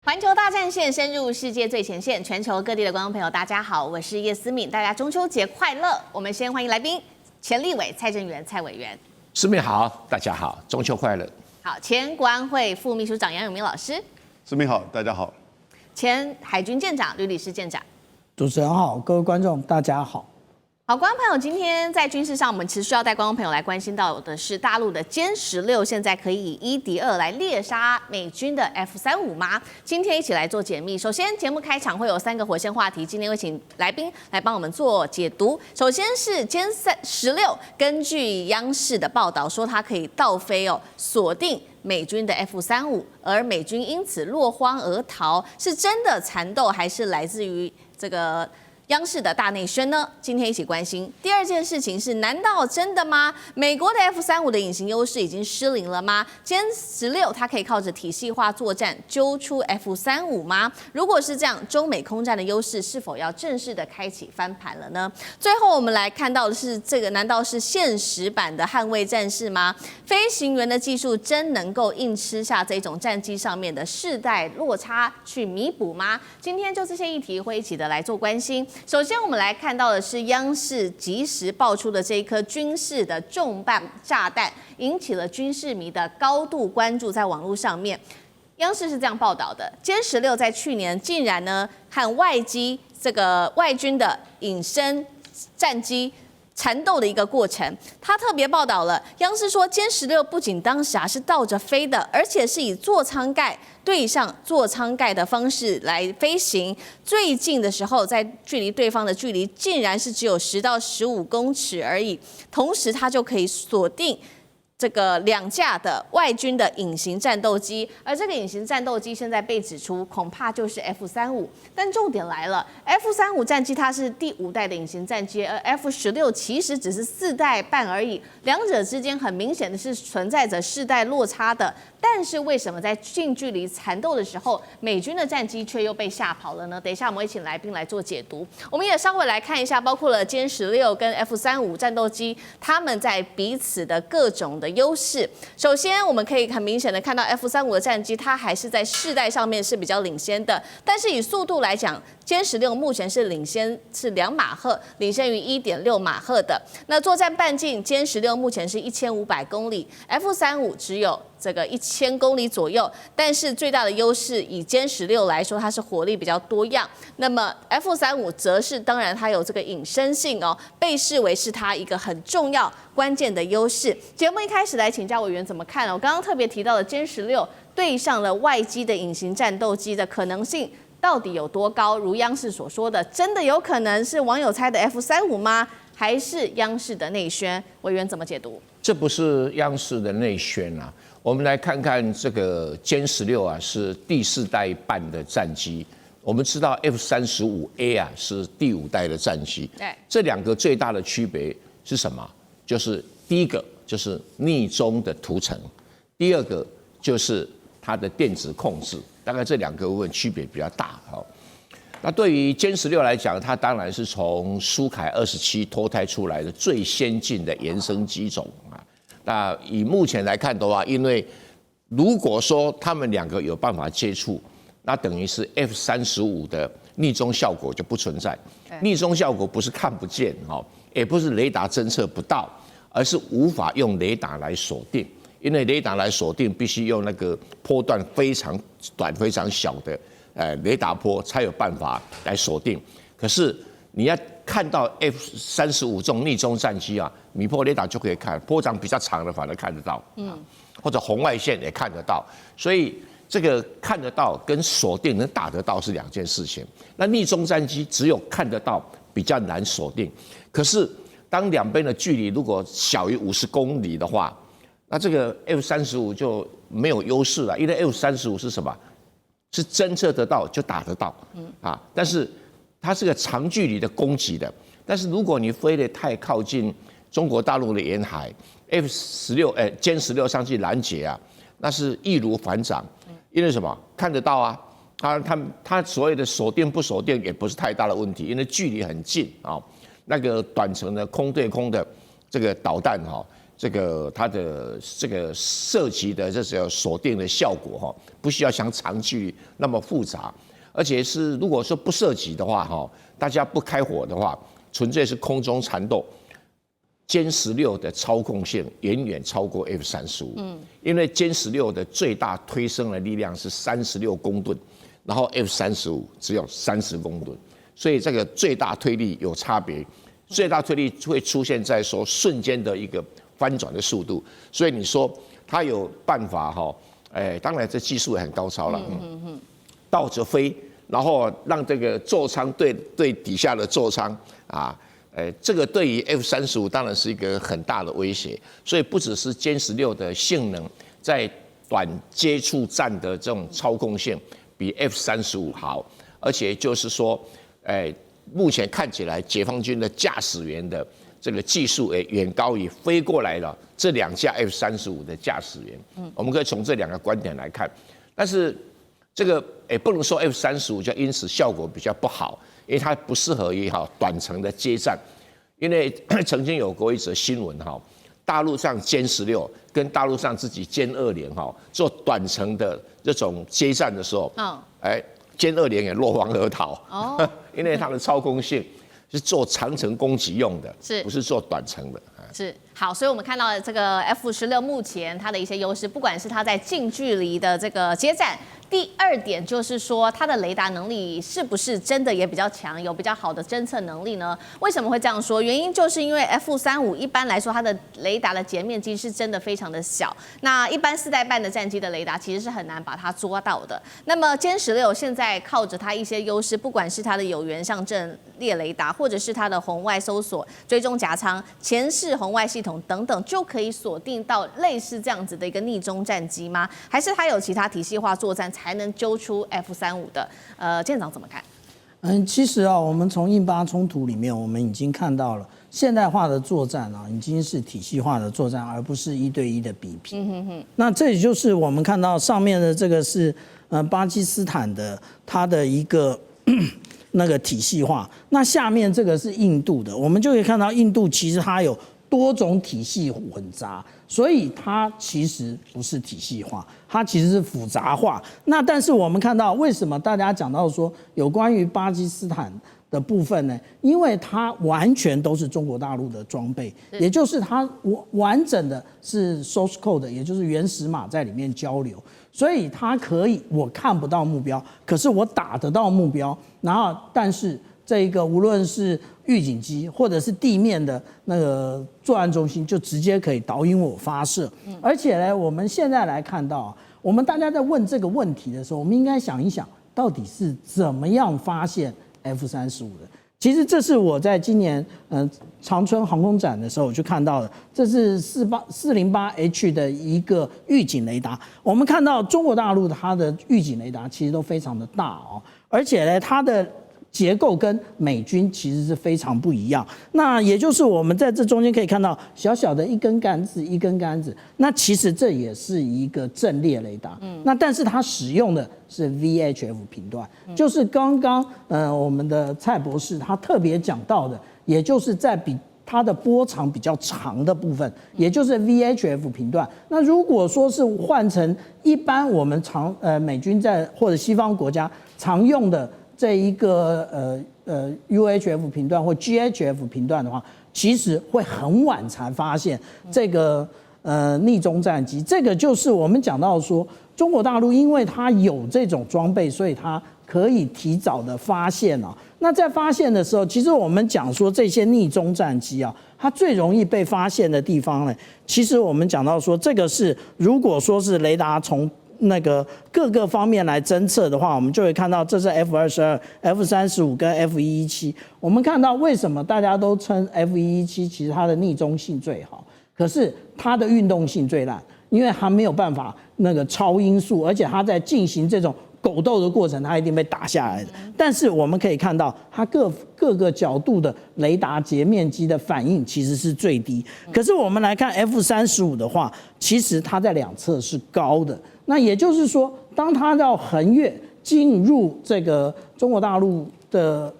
环球大战线深入世界最前线，全球各地的观众朋友，大家好，我是叶思敏，大家中秋节快乐！我们先欢迎来宾，前立委蔡正元蔡委员。思敏好，大家好，中秋快乐。好，前国安会副秘书长杨永明老师。思敏好，大家好。前海军舰长吕礼士舰长。主持人好，各位观众大家好。好，观众朋友，今天在军事上，我们持续要带观众朋友来关心到的是大陆的歼16现在可以以1敌2来猎杀美军的 F-35吗？今天一起来做解密。首先，节目开场会有3个火线话题，今天会请来宾来帮我们做解读。首先是歼16，根据央视的报道说，它可以倒飞锁定美军的 F-35，而美军因此落荒而逃，是真的缠斗，还是来自于这个央视的大内宣呢？今天一起关心。第二件事情是，难道真的吗？美国的 F-35的隐形优势已经失灵了吗？歼16它可以靠着体系化作战揪出 F-35吗？如果是这样，中美空战的优势是否要正式的开启翻盘了呢？最后我们来看到的是，这个难道是现实版的捍卫战士吗？飞行员的技术真能够硬吃下这种战机上面的世代落差去弥补吗？今天就这些议题会一起的来做关心。首先，我们来看到的是央视及时爆出的这一颗军事的重磅炸弹，引起了军事迷的高度关注，在网络上面。央视是这样报道的：歼16在去年竟然呢和外军的隐身战机缠斗的一个过程。他特别报道了，央视说歼16不仅当时是倒着飞的，而且是以座舱盖对上座舱盖的方式来飞行。最近的时候，在距离对方的距离竟然是只有10到15公尺而已，同时它就可以锁定这个2架的外军的隐形战斗机，而这个隐形战斗机现在被指出恐怕就是 F-35。但重点来了 ，F-35战机它是第5代的隐形战机，而 F-16其实只是4代半而已，两者之间很明显的是存在着世代落差的。但是为什么在近距离缠斗的时候，美军的战机却又被吓跑了呢？等一下我们会请来宾来做解读。我们也稍微来看一下，包括了歼16跟 F-35战斗机，他们在彼此的各种的优势。首先，我们可以很明显的看到 F-35的战机，它还是在世代上面是比较领先的，但是以速度来讲，歼16目前是领先是2马赫，领先于1.6马赫的。那作战半径，歼16目前是1500公里 ，F-35只有这个1000公里左右，但是最大的优势以歼16来说，它是火力比较多样。那么 F-35则是当然它有这个隐身性被视为是它一个很重要关键的优势。节目一开始来请教委员怎么看我刚刚特别提到的歼16对上了外机的隐形战斗机的可能性到底有多高？如央视所说的，真的有可能是网友猜的 F-35吗？还是央视的内宣？委员怎么解读？这不是央视的内宣啊。我们来看看这个歼16是第4代半的战机。我们知道 F-35A 是第5代的战机。对，这2个最大的区别是什么？就是第一个就是匿踪的图层，第二个就是它的电子控制。大概这2个部分区别比较大。那对于歼16来讲，它当然是从苏凯27脱胎出来的最先进的延伸机种啊。那以目前来看的话，因为如果说他们2个有办法接触，那等于是 F-35的匿踪效果就不存在。匿踪效果不是看不见也不是雷达侦测不到，而是无法用雷达来锁定。因为雷达来锁定，必须用那个波段非常短、非常小的雷达波才有办法来锁定。可是你要看到 F-35这种匿踪战机米波雷达就可以看，波长比较长的反而看得到，或者红外线也看得到。所以这个看得到跟锁定能打得到是2件事情。那匿踪战机只有看得到，比较难锁定。可是当2边的距离如果小于50公里的话，那这个 F-35就没有优势了，因为 F-35是什么？是侦测得到就打得到，但是它是个长距离的攻击的。但是如果你飞得太靠近中国大陆的沿海，歼16上去拦截那是易如反掌。因为什么？看得到它所谓的锁定不锁定也不是太大的问题，因为距离很近那个短程的空对空的这个导弹它的这个射击的这种锁定的效果哈，不需要像长距离那么复杂，而且是如果说不射击的话哈，大家不开火的话，纯粹是空中缠斗，歼16的操控性远远超过 F-35，因为歼16的最大推升的力量是36公吨，然后 F-35只有30公吨，所以这个最大推力有差别，最大推力会出现在说瞬间的一个翻转的速度，所以你说它有办法哈，当然这技术也很高超了，倒着飞，然后让这个座舱对底下的座舱啊，这个对于 F-35当然是一个很大的威胁，所以不只是歼16的性能在短接触战的这种操控性比 F-35好，而且就是说，目前看起来解放军的驾驶员的这个技术也远高于飞过来了这2架 F-35的驾驶员。我们可以从这2个观点来看，但是这个也不能说 F-35就因此效果比较不好，因为它不适合于短程的接战。因为曾经有过一则新闻大陆上歼16跟大陆上自己歼20做短程的这种接战的时候，歼20也落荒而逃，因为它的操控性是做长程攻击用的，不是做短程的。是好，所以我们看到这个 F-16目前它的一些优势，不管是它在近距离的这个接战。第2点就是说，它的雷达能力是不是真的也比较强，有比较好的侦测能力呢？为什么会这样说？原因就是因为 F-35一般来说，它的雷达的截面积是真的非常的小。那一般4代半的战机的雷达其实是很难把它捉到的。那么歼16现在靠着它一些优势，不管是它的有源相阵列雷达，或者是它的红外搜索、追踪夹舱、前视红外系统等等，就可以锁定到类似这样子的一个逆中战机吗？还是它有其他体系化作战才能揪出 F-35的？舰长怎么看？其实我们从印巴冲突里面，我们已经看到了现代化的作战已经是体系化的作战，而不是1对1的比拼。那这也就是我们看到上面的这个是巴基斯坦的它的一个那个体系化，那下面这个是印度的，我们就可以看到印度其实它有多种体系混杂，所以它其实不是体系化，它其实是复杂化。那但是我们看到为什么大家讲到说有关于巴基斯坦的部分呢？因为它完全都是中国大陆的装备，也就是它完整的是 source code， 也就是原始码在里面交流，所以它可以我看不到目标，可是我打得到目标，然后但是这一个无论是预警机或者是地面的那个作案中心，就直接可以导引我发射。而且呢，我们现在来看到，我们大家在问这个问题的时候，我们应该想一想，到底是怎么样发现 F-35的？其实这是我在今年长春航空展的时候我就看到的，这是408H 的一个预警雷达。我们看到中国大陆它的预警雷达其实都非常的大而且呢，它的结构跟美军其实是非常不一样。那也就是我们在这中间可以看到小小的一根杆子，那其实这也是一个阵列雷达。那但是它使用的是 VHF 频段，就是刚刚我们的蔡博士他特别讲到的，也就是在比它的波长比较长的部分，也就是 VHF 频段。那如果说是换成一般我们美军在或者西方国家常用的这一个UHF 频段或 GHF 频段的话，其实会很晚才发现这个逆中战机。这个就是我们讲到说，中国大陆因为它有这种装备，所以它可以提早的发现那在发现的时候，其实我们讲说这些逆中战机它最容易被发现的地方呢，其实我们讲到说，这个是如果说是雷达从那个各个方面来侦测的话，我们就会看到这是 F-22、F-35跟 F-117。我们看到为什么大家都称 F-117其实它的逆中性最好，可是它的运动性最烂，因为它没有办法那个超音速，而且它在进行这种狗斗的过程，它一定被打下来的。但是我们可以看到，它各个角度的雷达截面积的反应其实是最低。可是我们来看 F-35的话，其实它在两侧是高的。那也就是说，当它要横越进入这个中国大陆的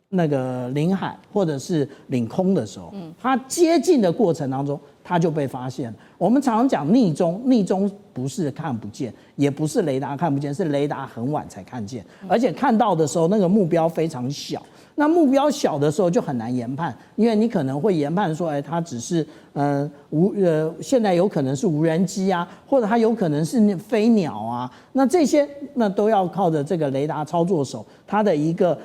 那个领海或者是领空的时候，它接近的过程当中，它就被发现了。我们常常讲匿踪，匿踪不是看不见，也不是雷达看不见，是雷达很晚才看见，而且看到的时候那个目标非常小。那目标小的时候就很难研判，因为你可能会研判说，哎，它只是现在有可能是无人机啊，或者它有可能是飞鸟啊，那这些那都要靠着这个雷达操作手它的一个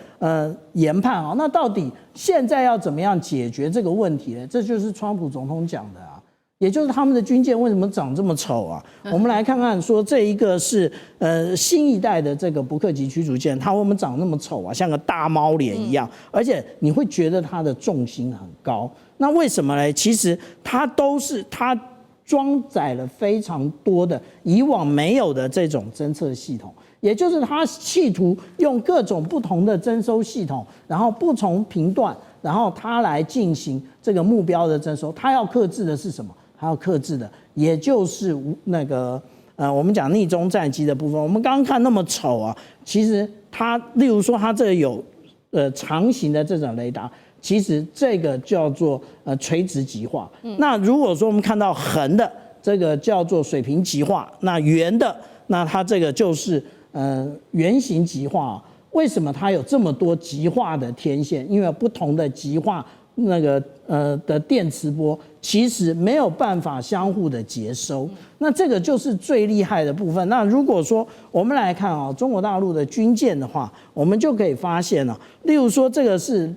研判啊。那到底现在要怎么样解决这个问题呢？这就是川普总统讲的啊。也就是他们的军舰为什么长这么丑啊？我们来看看，说这一个是新一代的这个伯克级驱逐舰，它为什么长那么丑啊？像个大猫脸一样，而且你会觉得它的重心很高。那为什么呢？其实它装载了非常多的以往没有的这种侦测系统，也就是它企图用各种不同的征收系统，然后不同频段，然后它来进行这个目标的征收。它要克制的是什么？它要克制的，也就是那个我们讲匿踪战机的部分。我们刚刚看那么丑啊，其实它，例如说它这有长形的这种雷达，其实这个叫做垂直极化。那如果说我们看到横的，这个叫做水平极化；那圆的，那它这个就是圆形极化。为什么它有这么多极化的天线？因为不同的极化那个的电磁波其实没有办法相互的接收，那这个就是最厉害的部分。那如果说我们来看啊，中国大陆的军舰的话，我们就可以发现了，例如说这个是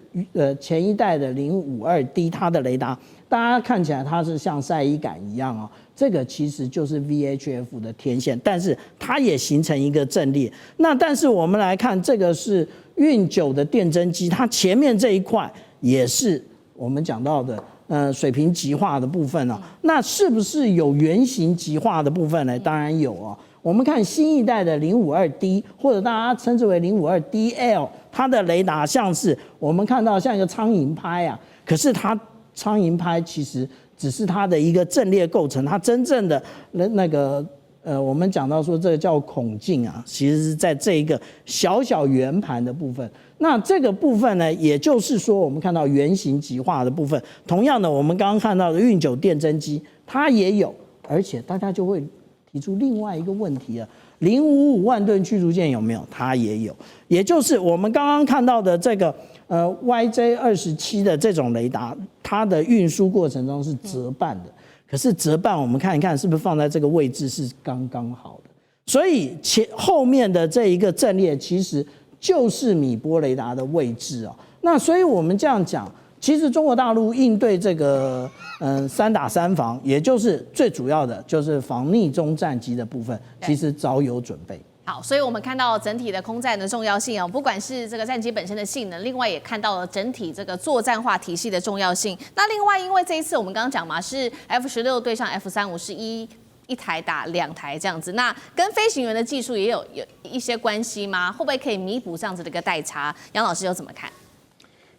前一代的052D 它的雷达，大家看起来它是像晒衣杆一样啊，这个其实就是 VHF 的天线，但是它也形成一个阵列。那但是我们来看，这个是运9的电侦机，它前面这一块也是我们讲到的水平极化的部分啊，那是不是有圆形极化的部分呢？当然有啊。我们看新一代的052D，或者大家称之为052DL，它的雷达像是我们看到像一个苍蝇拍啊，可是它苍蝇拍其实只是它的一个阵列构成，它真正的那个我们讲到说这个叫孔径啊，其实是在这一个小小圆盘的部分。那这个部分呢，也就是说我们看到圆形极化的部分。同样的，我们刚刚看到的运9电侦机它也有，而且大家就会提出另外一个问题了：055万吨驱逐舰有没有？它也有，也就是我们刚刚看到的这个YJ27的这种雷达，它的运输过程中是折半的。可是折半，我们看一看是不是放在这个位置是刚刚好的。所以后面的这一个阵列其实就是米波雷达的位置啊。那所以我们这样讲，其实中国大陆应对这个3打3防，也就是最主要的就是防匿踪战机的部分，其实早有准备。好，所以我们看到整体的空战的重要性哦，不管是这个战机本身的性能，另外也看到了整体这个作战化体系的重要性。那另外，因为这一次我们刚刚讲嘛，是 F16对上 F35，是一台打2台这样子，那跟飞行员的技术也有一些关系吗？会不会可以弥补这样子的一个代差？杨老师又怎么看？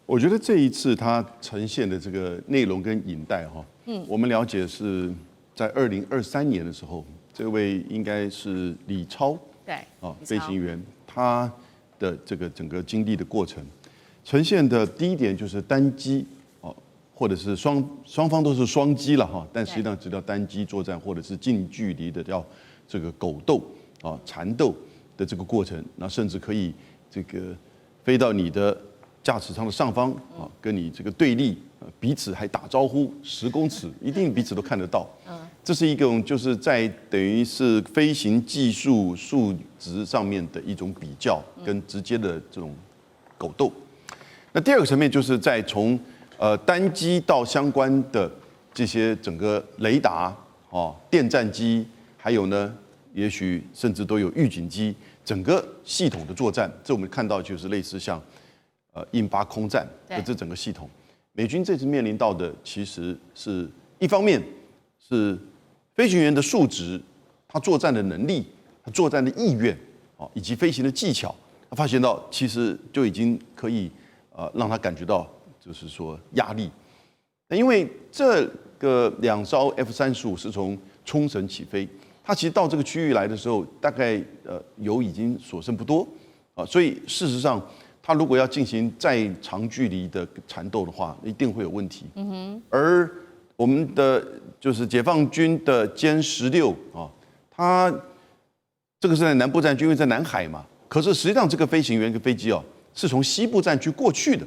我觉得这一次它呈现的这个内容跟影带哈，我们了解是在2023年的时候，这位应该是李超。对飞行员他的这个整个经历的过程，呈现的第一点就是单机或者是双方都是双机了哈，但实际上只叫单机作战，或者是近距离的叫这个狗斗缠斗的这个过程，那甚至可以这个飞到你的驾驶舱的上方跟你这个对立，彼此还打招呼10公尺，一定彼此都看得到。这是一种就是在等于是飞行技术数值上面的一种比较跟直接的这种狗斗。那第二个层面就是在从单机到相关的这些整个雷达电战机，还有呢也许甚至都有预警机，整个系统的作战，这我们看到就是类似像印巴空战的这整个系统。美军这次面临到的其实是一方面是飞行员的素质，他作战的能力，他作战的意愿，以及飞行的技巧，他发现到其实就已经可以让他感觉到就是说压力。那因为这个2艘 F35是从冲绳起飞，它其实到这个区域来的时候，大概油已经所剩不多所以事实上，它如果要进行再长距离的缠斗的话，一定会有问题。而我们的就是解放军的歼16啊，它这个是在南部战区，因为在南海嘛。可是实际上这个飞行员跟飞机哦，是从西部战区过去的，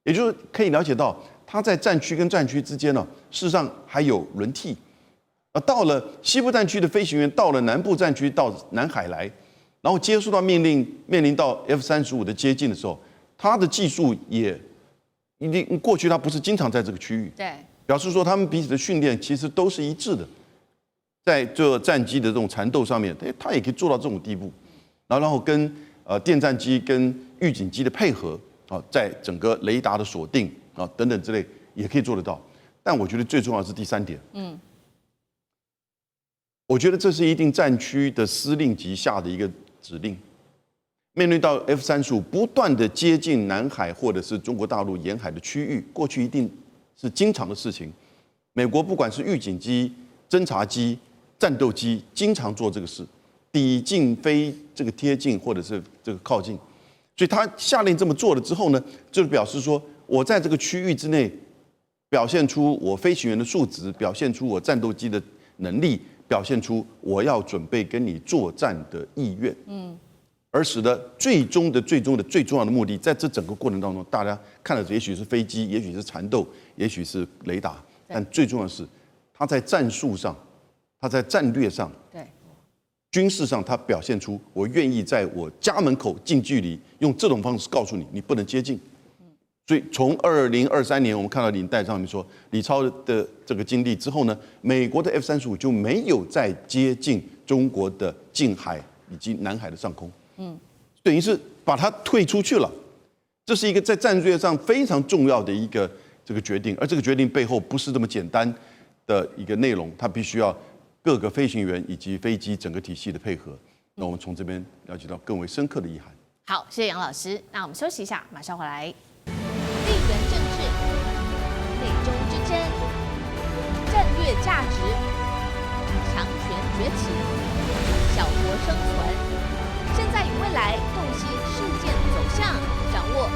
也就是可以了解到，它在战区跟战区之间呢，事实上还有轮替。到了西部战区的飞行员到了南部战区到南海来，然后接收到命令，面临到 F-35的接近的时候，他的技术也一定过去他不是经常在这个区域，对，表示说他们彼此的训练其实都是一致的，在这战机的这种缠斗上面，他也可以做到这种地步，然后跟电战机跟预警机的配合啊，在整个雷达的锁定啊等等之类也可以做得到。但我觉得最重要的是第3点，我觉得这是一定战区的司令级下的一个指令。面对到 F-35不断的接近南海或者是中国大陆沿海的区域，过去一定是经常的事情。美国不管是预警机、侦察机、战斗机，经常做这个事，抵近非这个贴近或者是这个靠近。所以他下令这么做了之后呢，就是表示说我在这个区域之内表现出我飞行员的素质，表现出我战斗机的能力，表现出我要准备跟你作战的意愿，而使得最终的最重要的目的，在这整个过程当中，大家看的也许是飞机，也许是缠斗，也许是雷达，但最重要的是，他在战术上，他在战略上，对，军事上，他表现出我愿意在我家门口近距离用这种方式告诉你，你不能接近。所以从2023年，我们看到领带上面说李超的这个经历之后呢，美国的 F-35就没有再接近中国的近海以及南海的上空，等于是把它退出去了。这是一个在战略上非常重要的一个这个决定，而这个决定背后不是这么简单的一个内容，它必须要各个飞行员以及飞机整个体系的配合。那我们从这边了解到更为深刻的意涵。好，谢谢杨老师。那我们休息一下，马上回来。地缘政治、美中之争、战略价值、强权崛起、小国生存，现在与未来洞悉事件走向，掌握